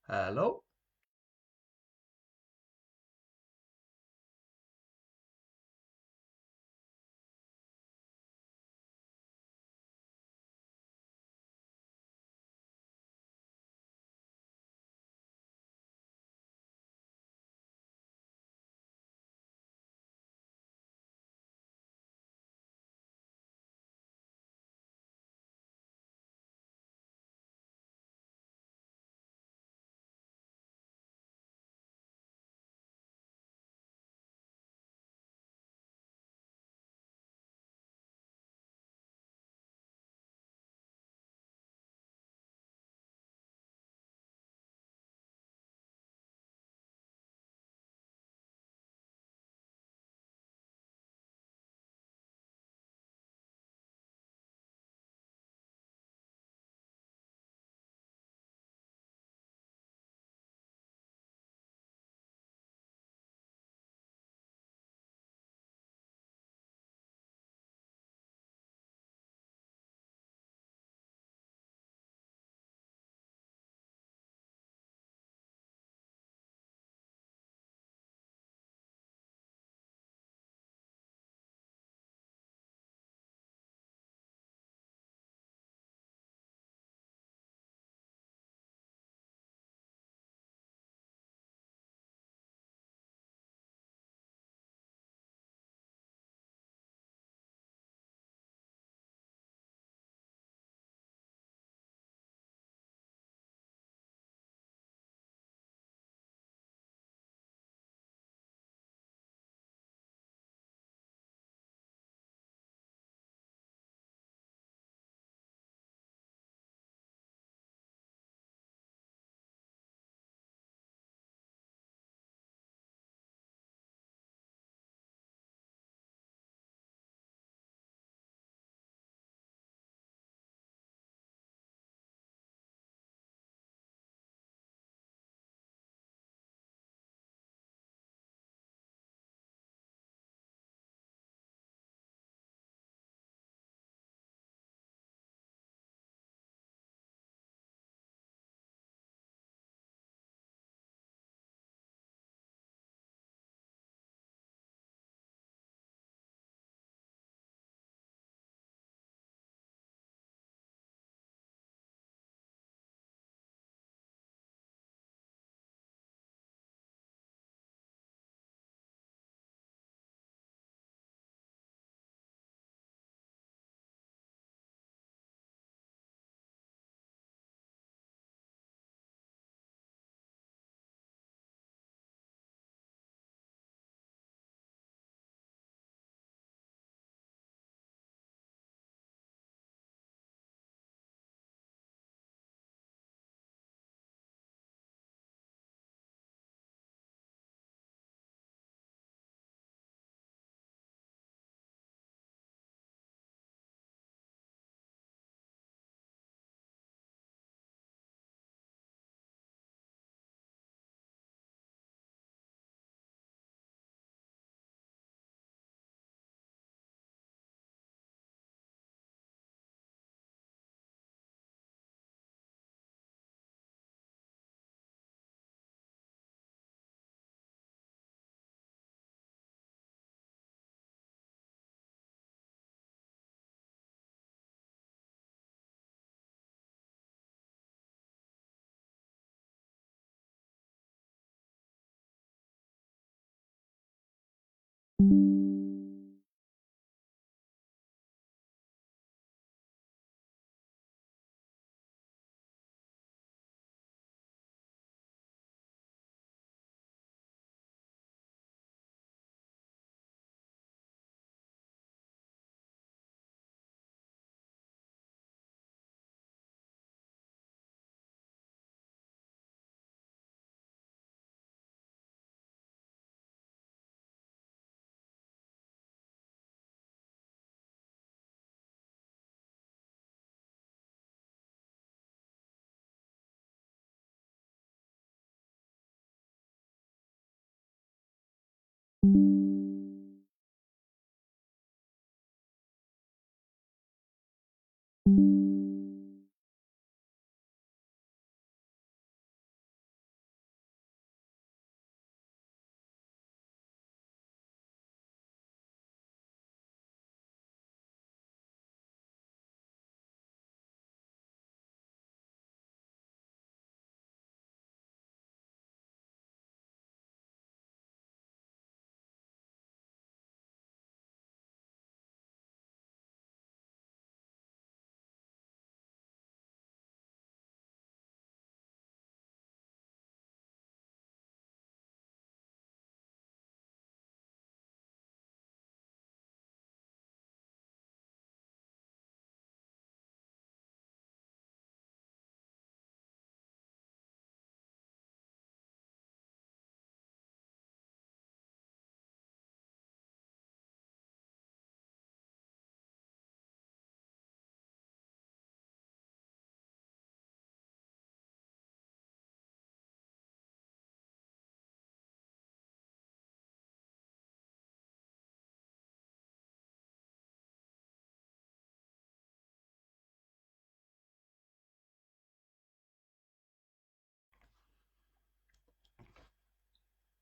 Hello.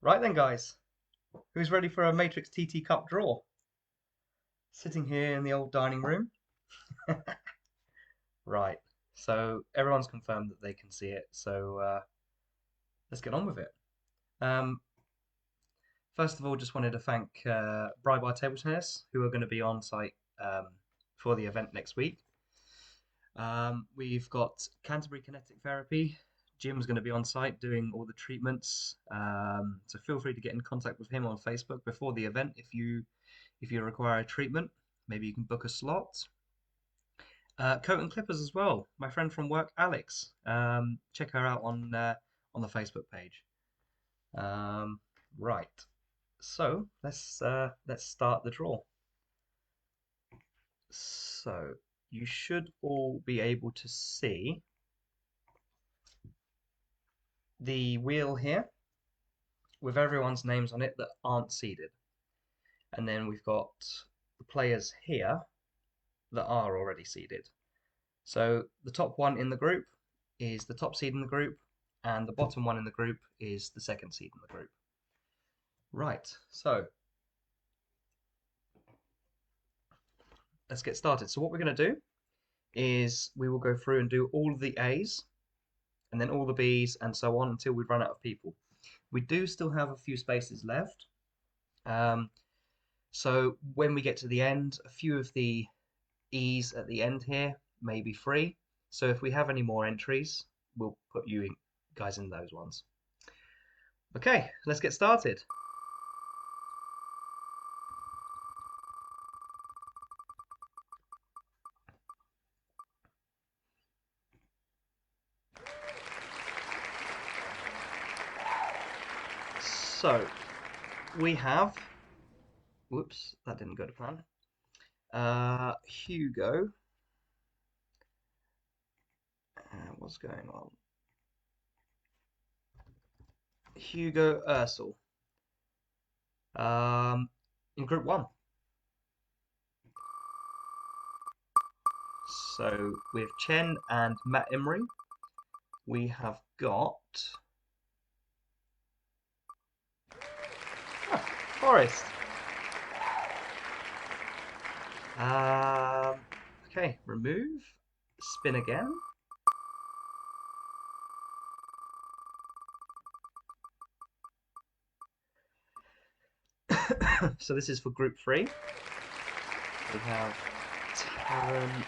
Right then, guys, who's ready for a Matrix TT Cup draw? Sitting here in the old dining room. Right, so everyone's confirmed that they can see it, so let's get on with it. Um, First of all, just wanted to thank Bright Bar Table Tennis, who are going to be on site for the event next week. We've got Canterbury Kinetic Therapy. Jim's going to be on site doing all the treatments, so feel free to get in contact with him on Facebook before the event if you require a treatment. Maybe you can book a slot. Coat and Clippers as well. My friend from work, Alex. Check her out on the Facebook page. Right. So let's start the draw. So you should all be able to see the wheel here with everyone's names on it that aren't seeded, and then we've got the players here that are already seeded. So the top one in the group is the top seed in the group, and the bottom one in the group is the second seed in the group. Right, so let's get started. So what we're going to do is we will go through and do all of the A's, and then all the B's, and so on until we run out of people. We do still have a few spaces left. So when we get to the end, a few of the E's at the end here may be free. So if we have any more entries, we'll put you guys in those ones. Okay, let's get started. So we have, whoops, that didn't go to plan. Hugo. What's going on? Hugo Ursel. In group one. So with Chen and Matt Emery, we have got Forest. Okay, remove, spin again. So this is for group three. We have Taran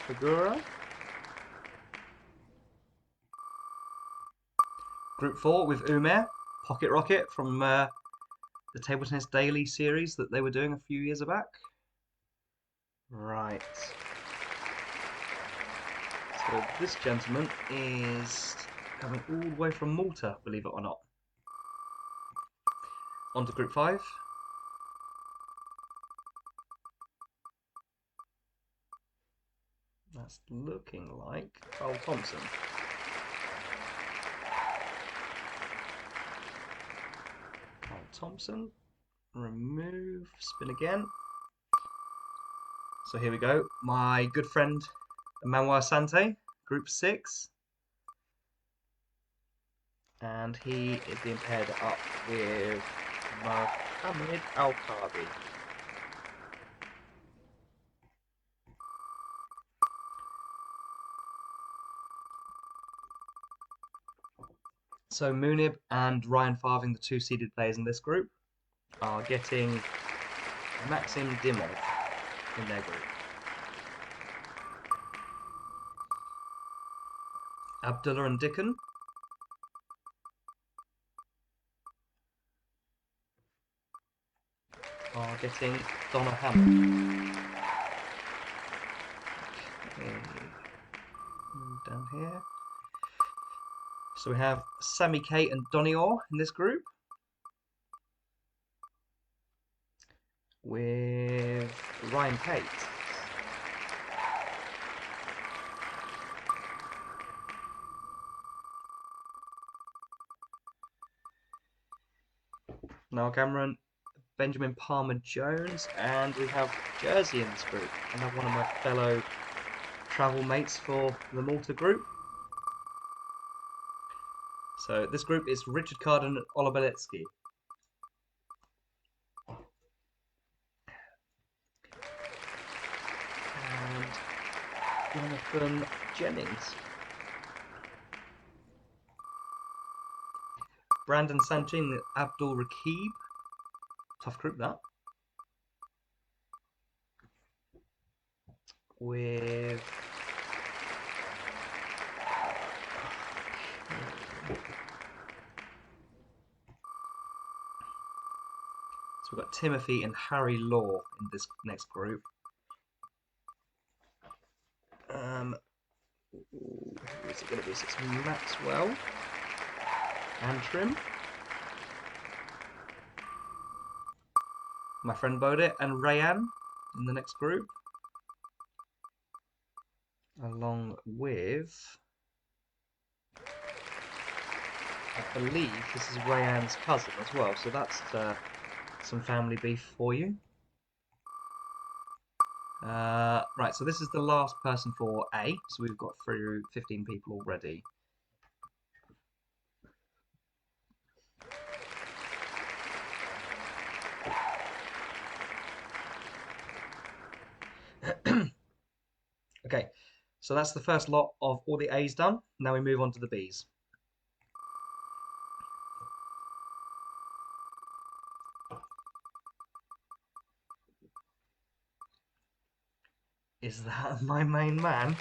Figura. Group four with Umair, Pocket Rocket from the Table Tennis Daily series that they were doing a few years back. Right. So this gentleman is coming all the way from Malta, believe it or not. On to group five. That's looking like Carl Thompson. Carl Thompson. Remove, spin again. So here we go. My good friend Manuel Sante, group six. And he is being paired up with Mohamed Al-Kabi. So Munib and Ryan Farthing, the two seeded players in this group, are getting Maxim Dimov in their group. Abdullah and Dickon are getting Donna Hammond. Okay. Move down here. So we have Sammy Kate and Donny Orr in this group, with Ryan Kate. Now Cameron, Benjamin Palmer Jones, and we have Jersey in this group. Another one of my fellow travel mates for the Malta group. So this group is Richard Carden and Ola Beletsky. And Jonathan Jennings. Brandon Sanchin, Abdul Rakib. Tough group that. With so we've got Timothy and Harry Law in this next group. Who is it going to be? So it's Maxwell, Antrim, my friend Bodit, and Rayan in the next group, along with, I believe this is Rayan's cousin as well, so that's some family beef for you. Right, so this is the last person for A, so we've got through 15 people already. Okay, so that's the first lot of all the A's done. Now we move on to the B's. Is that my main man?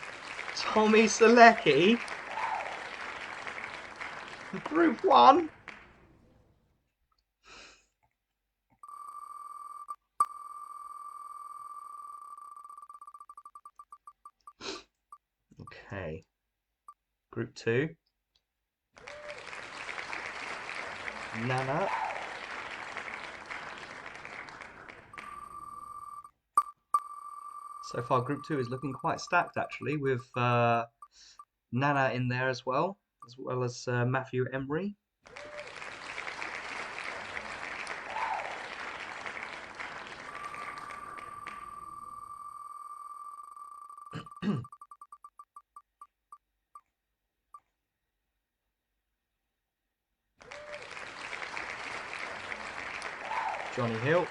Tommy Selecki? Group 1? Okay. Group 2. Nana. So far, Group 2 is looking quite stacked, actually, with Nana in there as well as Matthew Emery. Johnny Hill.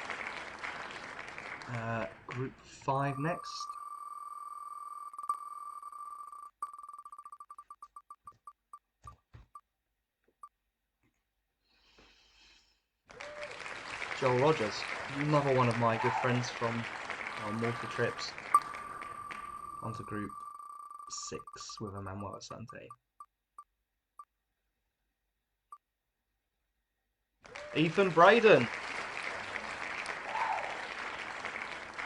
Group 5 next. Joel Rogers, another one of my good friends from our Malta trips. Onto Group 6 with Emmanuel Asante. Ethan Braden.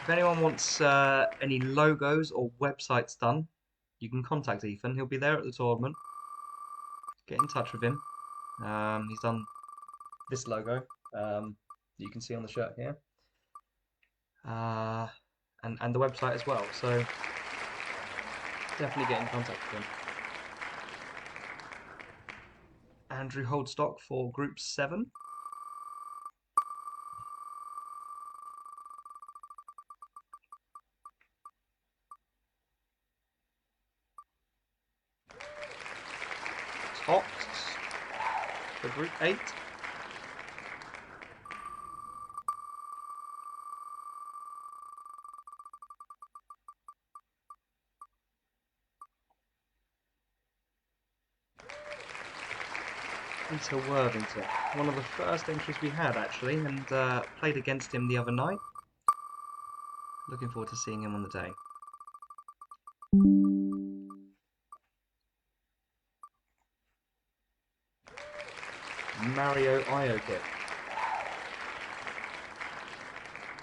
If anyone wants any logos or websites done, you can contact Ethan. He'll be there at the tournament. Get in touch with him. He's done this logo that you can see on the shirt here, and the website as well. So definitely get in contact with him. Andrew Holdstock for Group 7. Tox for Group 8. Peter Worthington, one of the first entries we had actually, and played against him the other night. Looking forward to seeing him on the day. Mario Iokip.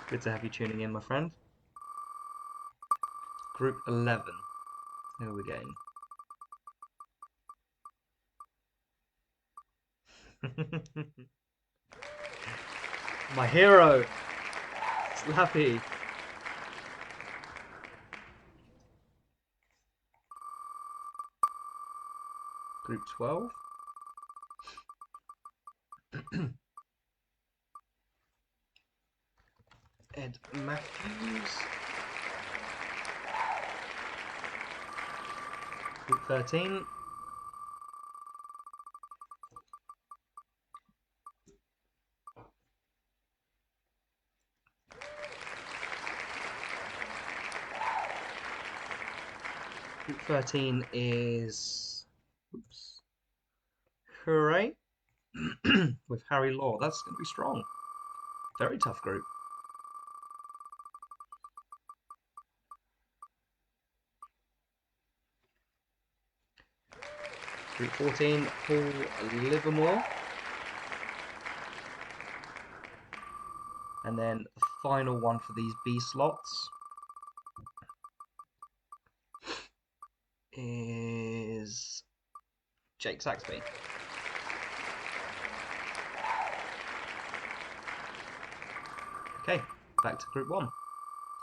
Good to have you tuning in, my friend. Group 11. Who are we getting? My hero, Slappy. Group 12. Ed Matthews. Group 13. Group 13 is, oops, Hooray, with Harry Law. That's going to be strong. Very tough group. Group 14, Paul Livermore. And then the final one for these B slots is Jake Saxby. Okay, back to Group 1.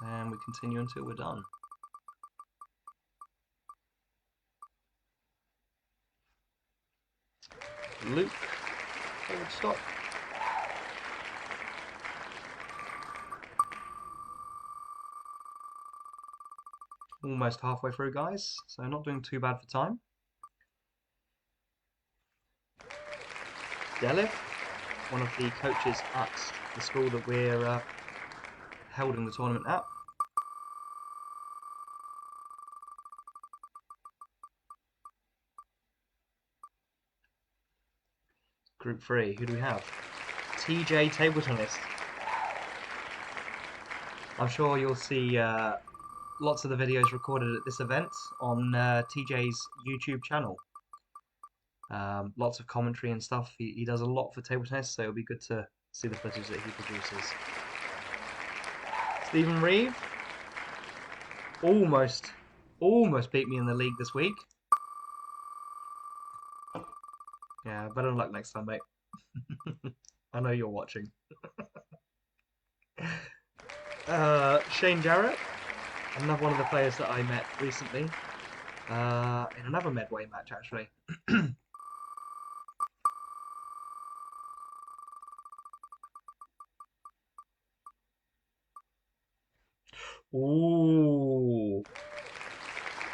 And we continue until we're done. Luke, forward stop. Almost halfway through, guys, so not doing too bad for time. Delev, one of the coaches at the school that we're holding the tournament at. Group 3, who do we have? TJ Table Tennis. I'm sure you'll see lots of the videos recorded at this event on TJ's YouTube channel. Lots of commentary and stuff. He does a lot for table tennis, so it'll be good to see the footage that he produces. Stephen Reeve almost beat me in the league this week. Yeah, better luck next time, mate. I know you're watching. Shane Jarrett, another one of the players that I met recently in another Medway match, actually. Ooh,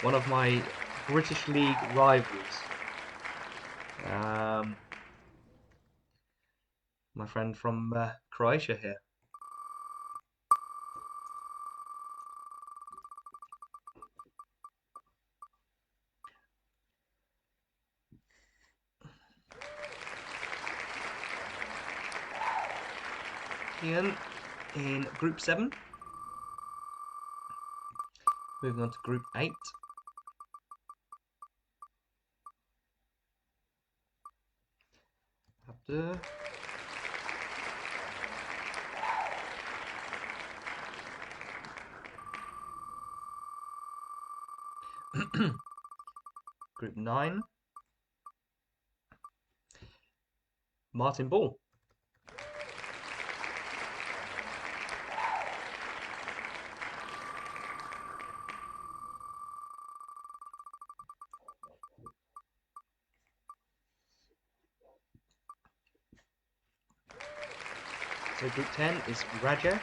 one of my British League rivals. My friend from Croatia here. Ian in Group 7. Moving on to Group 8. Abdur. Group 9. Martin Ball. So Group 10 is Rajesh.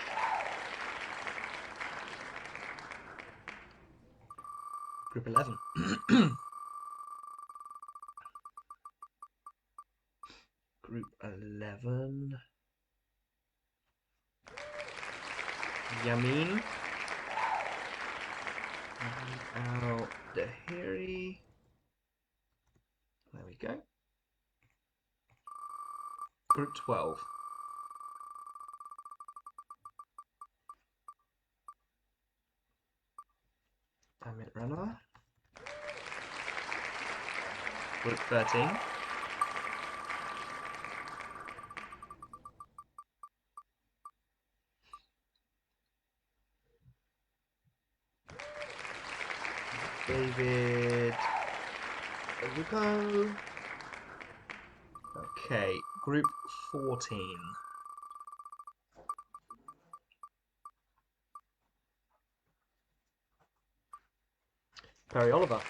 Group 11. Group 11. Yamin. Al Dahiri. There we go. Group 12. Amit Rana. Group 13. David Luco. Okay, Group 14. Perry Oliver.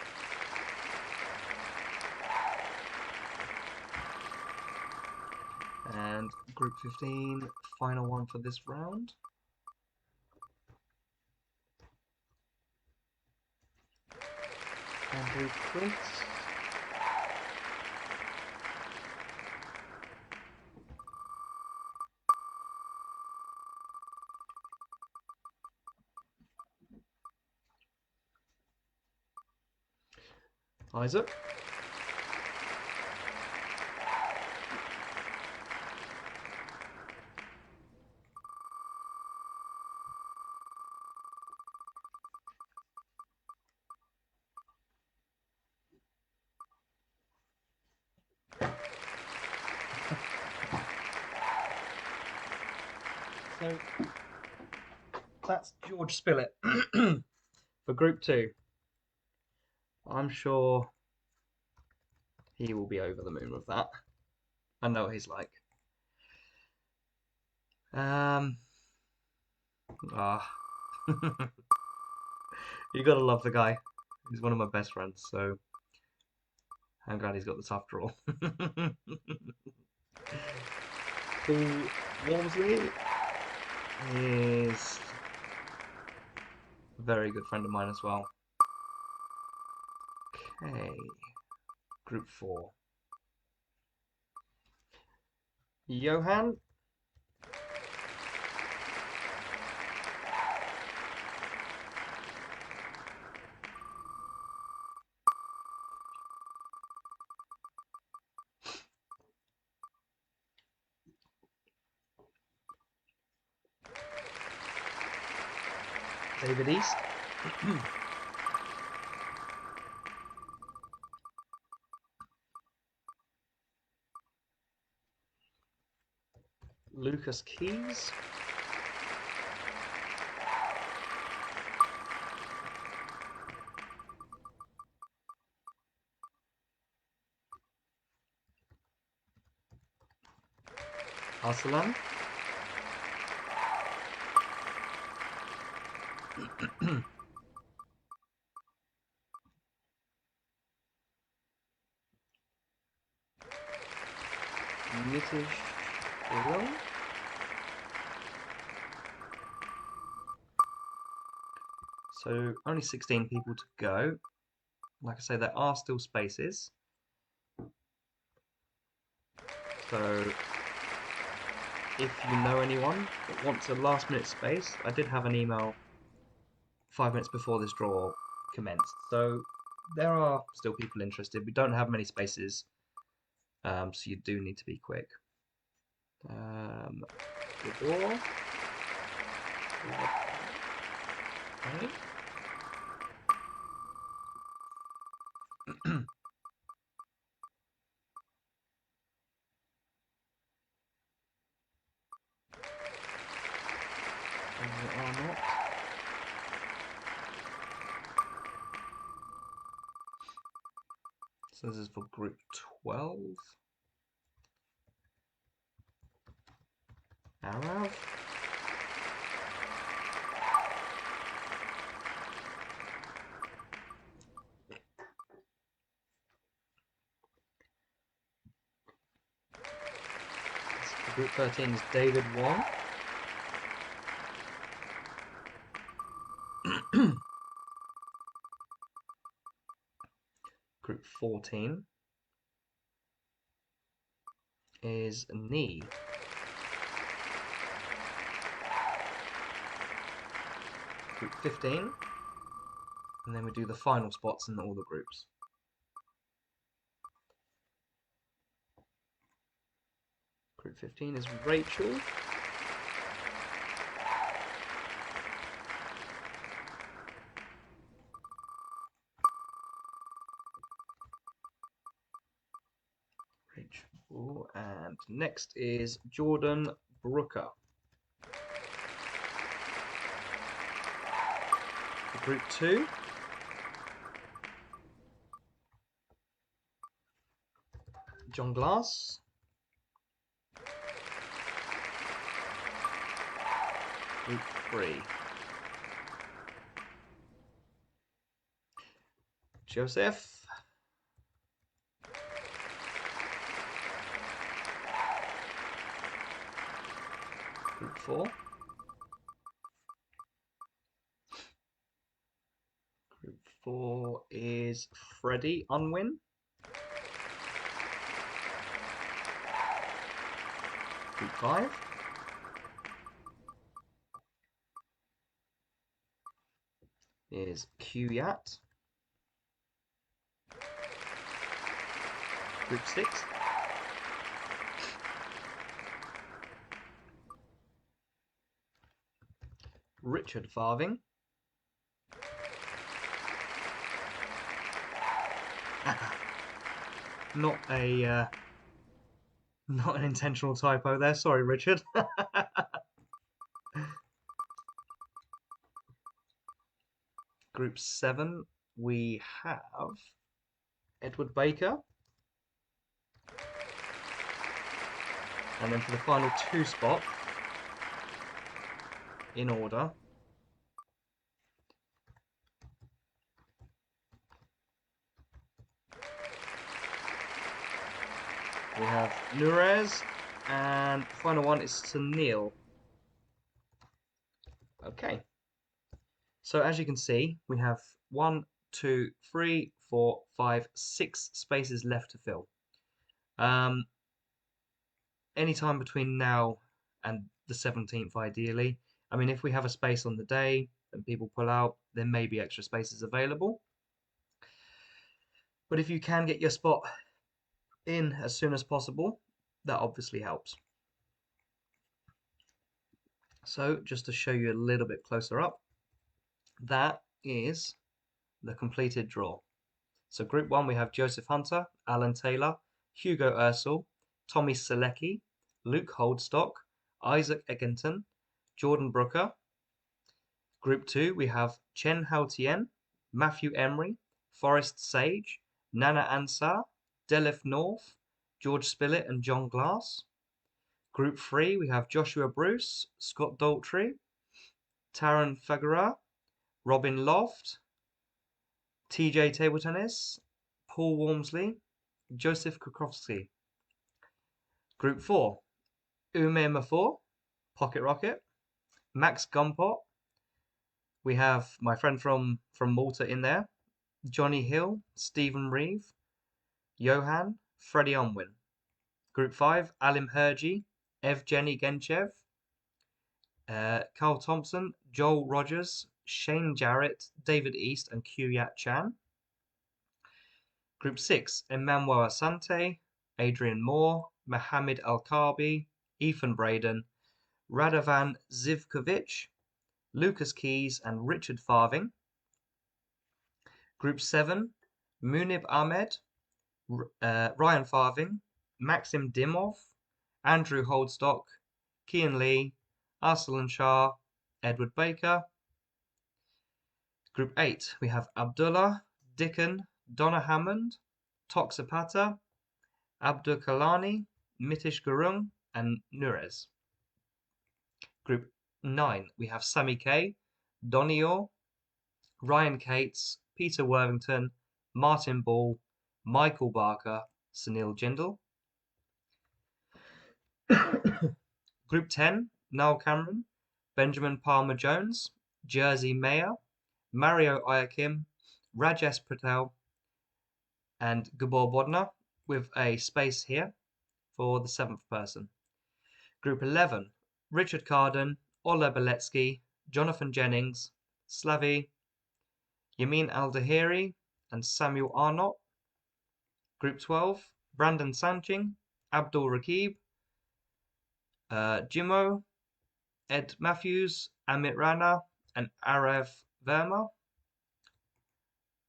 And Group 15, final one for this round. Andrew Prince. Isaac. So that's George Spilett for Group 2. I'm sure he will be over the moon with that. I know what he's like. You gotta love the guy. He's one of my best friends, so I'm glad he's got the tough draw. Paul Walmsley is a very good friend of mine as well. Okay, Group 4. Johan. David East. Lucas Keys. Arsalan. Nitish Will. So only 16 people to go. Like I say, there are still spaces. So if you know anyone that wants a last minute space, I did have an email 5 minutes before this draw commenced. So there are still people interested. We don't have many spaces, so you do need to be quick. Gabor. Okay. They are not. So this is for Group 12. Arav. Group 13 is David Wong. Group 14 is Nee. Group 15, and then we do the final spots in all the groups. Group 15 is Rachel. Rachel, and next is Jordan Brooker. For Group 2, John Glass. Group 3, Joseph. Group 4. Group 4 is Freddie Unwin. Group 5. Is Qyat. Group 6. Richard Farthing. Not a not an intentional typo there. Sorry, Richard. Group 7, we have Edward Baker. And then for the final 2 spot, in order, we have Nurez, and the final one is Sunil. Okay. So as you can see, we have 1, 2, 3, 4, 5, 6 spaces left to fill. Any time between now and the 17th, ideally. I mean, if we have a space on the day and people pull out, there may be extra spaces available. But if you can get your spot in as soon as possible, that obviously helps. So just to show you a little bit closer up, that is the completed draw. So Group 1, we have Joseph Hunter, Alan Taylor, Hugo Ursel, Tommy Selecki, Luke Holdstock, Isaac Egginton, Jordan Brooker. Group 2, we have Chen Haotien, Matthew Emery, Forrest Sage, Nana Ansar, Delif North, George Spillett and John Glass. Group 3, we have Joshua Bruce, Scott Daltrey, Taron Fagura, Robin Loft, TJ Table Tennis, Paul Walmsley, Joseph Kukowski. Group 4, Ume Mafor, Pocket Rocket, Max Gumpot. We have my friend from Malta in there, Johnny Hill, Stephen Reeve, Johan, Freddie Unwin. Group 5, Alim Herji, Evgeny Genchev, Carl Thompson, Joel Rogers, Shane Jarrett, David East, and Kyuyat Chan. Group 6, Emmanuel Asante, Adrian Moore, Mohammed Al-Karbi, Ethan Braden, Radovan Zivkovic, Lucas Keys, and Richard Farthing. Group 7, Munib Ahmed, Ryan Farthing, Maxim Dimov, Andrew Holdstock, Kian Lee, Arsalan Shah, Edward Baker. Group 8, we have Abdullah, Dickon, Donna Hammond, Toxapata, Abdul Kalani, Mitish Gurung, and Nurez. Group 9, we have Sammy Kay, Donio, Ryan Cates, Peter Worthington, Martin Ball, Michael Barker, Sunil Jindal. Group 10, Noel Cameron, Benjamin Palmer Jones, Jersey Mayer, Mario Iakim, Rajesh Patel, and Gabor Bodnar, with a space here for the 7th person. Group 11, Richard Carden, Ola Beletsky, Jonathan Jennings, Slavi, Yamin Al-Dahiri, and Samuel Arnott. Group 12, Brandon Sanching, Abdul Rakib, Jimo, Ed Matthews, Amit Rana, and Arav Verma.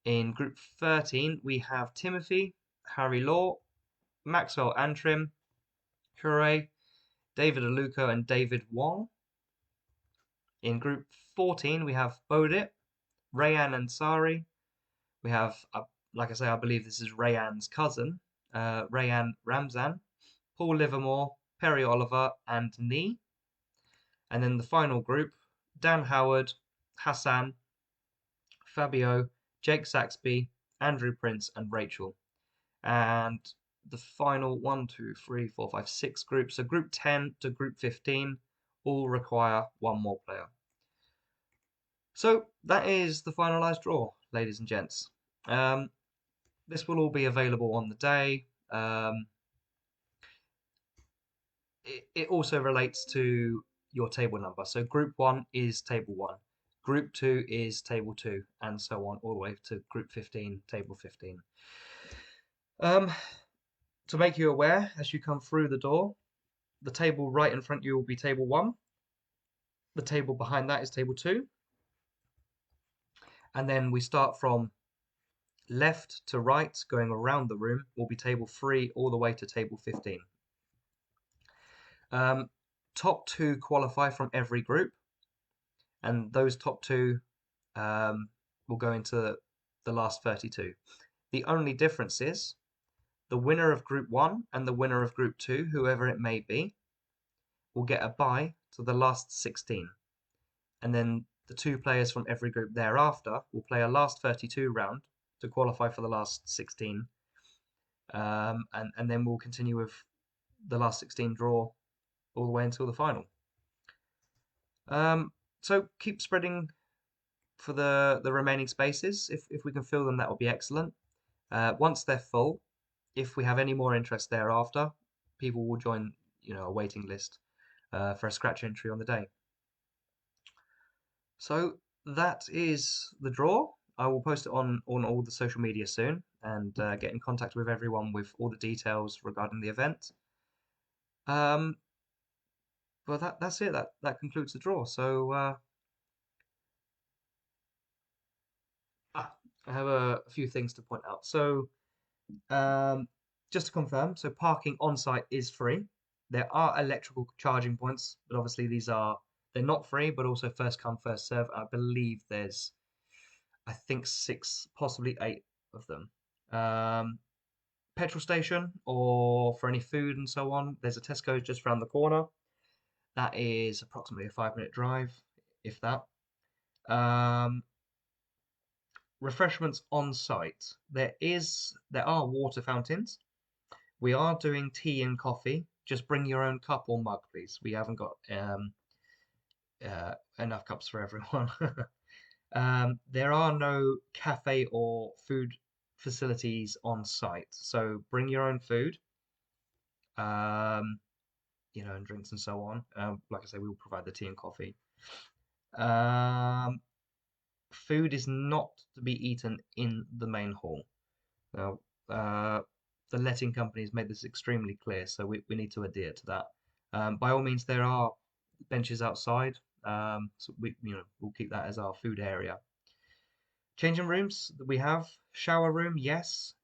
In Group 13, we have Timothy, Harry Law, Maxwell Antrim, Hure, David Aluko, and David Wong. In Group 14, we have Bodit, Rayan Ansari. We have, like I say, I believe this is Rayan's cousin, Rayan Ramzan, Paul Livermore, Perry Oliver, and Nee. And then the final group, Dan Howard, Hassan, Fabio, Jake Saxby, Andrew Prince, and Rachel. And the final 1, 2, 3, 4, 5, 6 groups, so Group 10 to Group 15, all require one more player. So that is the finalised draw, ladies and gents. This will all be available on the day. It also relates to your table number. So Group 1 is Table 1. Group 2 is Table 2, and so on, all the way to Group 15, Table 15. To make you aware, as you come through the door, the table right in front of you will be table 1. The table behind that is table 2. And then we start from left to right, going around the room, will be table 3 all the way to table 15. Top 2 qualify from every group, and those top 2 will go into the last 32. The only difference is the winner of Group 1 and the winner of Group 2, whoever it may be, will get a bye to the last 16. And then the 2 players from every group thereafter will play a last 32 round to qualify for the last 16. And then we'll continue with the last 16 draw all the way until the final. So keep spreading for the remaining spaces. If we can fill them, that will be excellent. Once they're full, if we have any more interest thereafter, people will join, a waiting list for a scratch entry on the day. So that is the draw. I will post it on all the social media soon and get in contact with everyone with all the details regarding the event. Well, that's it. That concludes the draw. So I have a few things to point out. So just to confirm, so parking on site is free. There are electrical charging points, but obviously they're not free, but also first come, first serve. I believe there's, I think 6, possibly 8 of them. Petrol station or for any food and so on, there's a Tesco's just around the corner. That is approximately a 5-minute drive, if that. Refreshments on site. There are water fountains. We are doing tea and coffee. Just bring your own cup or mug, please. We haven't got enough cups for everyone. There are no cafe or food facilities on site, so bring your own food, and drinks and so on. Like I say, we will provide the tea and coffee. Food is not to be eaten in the main hall. Now, the letting company has made this extremely clear, so we need to adhere to that. By all means, there are benches outside, so we'll keep that as our food area. Changing rooms that we have, shower room, yes.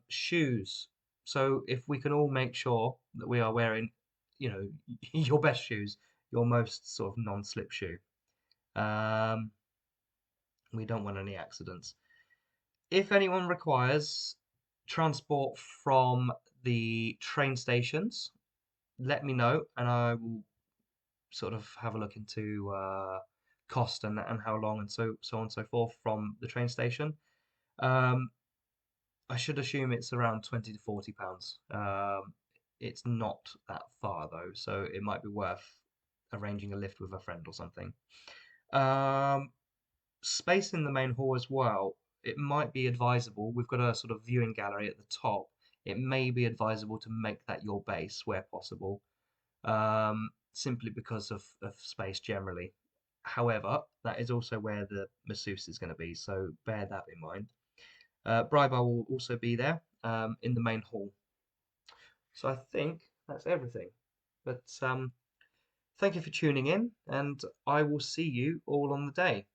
Shoes. So if we can all make sure that we are wearing, your best shoes, your most sort of non-slip shoe. We don't want any accidents. If anyone requires transport from the train stations, let me know and I will sort of have a look into cost and how long and so on and so forth from the train station. I should assume it's around £20 to £40. It's not that far though, so it might be worth arranging a lift with a friend or something. Space in the main hall as well. It might be advisable. We've got a sort of viewing gallery at the top. It may be advisable to make that your base where possible, simply because of space generally. However, that is also where the masseuse is going to be, so bear that in mind. Bribe will also be there in the main hall. So I think that's everything. But thank you for tuning in, and I will see you all on the day.